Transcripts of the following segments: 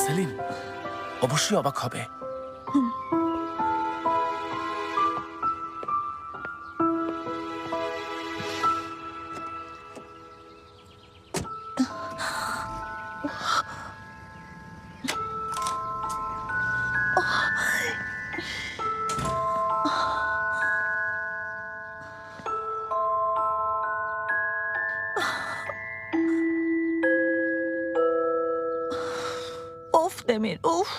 Saline অবশ্যই অবাক হবে। উফ দেমির, উফ।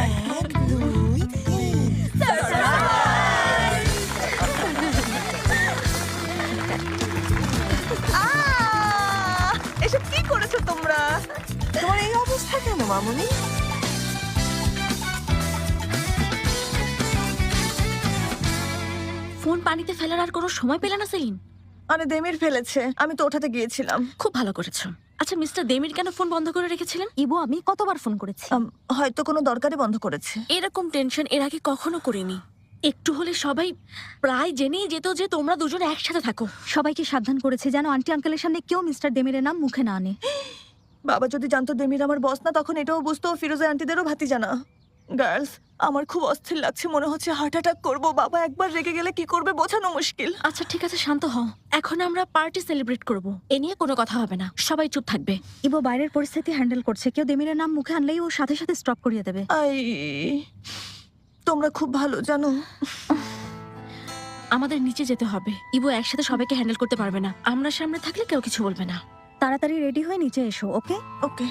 এক, দুই, তিন। এসব কি করেছো তোমরা? তোমার এই অবস্থা কেন মামুনি? ফোন পানিতে ফেলার আর কোনো সময় পেলে না সেলিন? আরে দেমির ফেলেছে, আমি তো ওঠাতে গিয়েছিলাম। খুব ভালো করেছো। আচ্ছা মিস্টার দেমির কেন ফোন বন্ধ করে রেখেছিলেন? ইবো, আমি কতবার ফোন করেছি। হয়তো কোনো দরকারে বন্ধ করেছে। এরকম টেনশন এর আগে কখনো করিনি। একটু হলে সবাই প্রায় জেনেই যেত যে তোমরা দুজনে একসাথে থাকো। সবাইকে সাবধান করেছে যেন আন্টি আঙ্কেলের সামনে কেউ মিস্টার দেমিরের নাম মুখে না আনে। বাবা যদি জানতো দেমির আমার বস না, তখন এটাও বুঝতো ফিরোজা আন্টিদেরও ভাতিজা না। গার্লস, আমার খুব অস্থির লাগছে, মনে হচ্ছে হার্ট অ্যাটাক করবো। বাবা একবার রেগে গেলে কি করবে বোঝানো মুশকিল। আচ্ছা ঠিক আছে, শান্ত হও। এখন আমরা পার্টি সেলিব্রেট করব। এ নিয়ে কোনো কথা হবে না, সবাই চুপ থাকবে। ইবো বাইরের পরিস্থিতি হ্যান্ডেল করছে, কেউ দেমিরের নাম মুখে আনলেই ও সাথে সাথে স্টপ করিয়ে দেবে। তোমরা খুব ভালো জানো। আমাদের নিচে যেতে হবে। ইবো একসাথে সবাইকে হ্যান্ডেল করতে পারবে না। আমরা সামনে থাকলে কেউ কিছু বলবে না। তাড়াতাড়ি রেডি হয়ে নিচে এসো, ওকে? ওকে।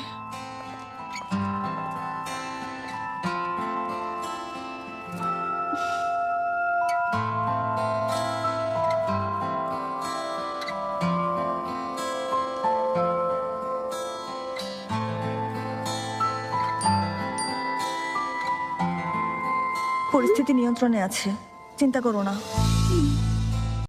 পরিস্থিতি নিয়ন্ত্রণে আছে, চিন্তা করো না।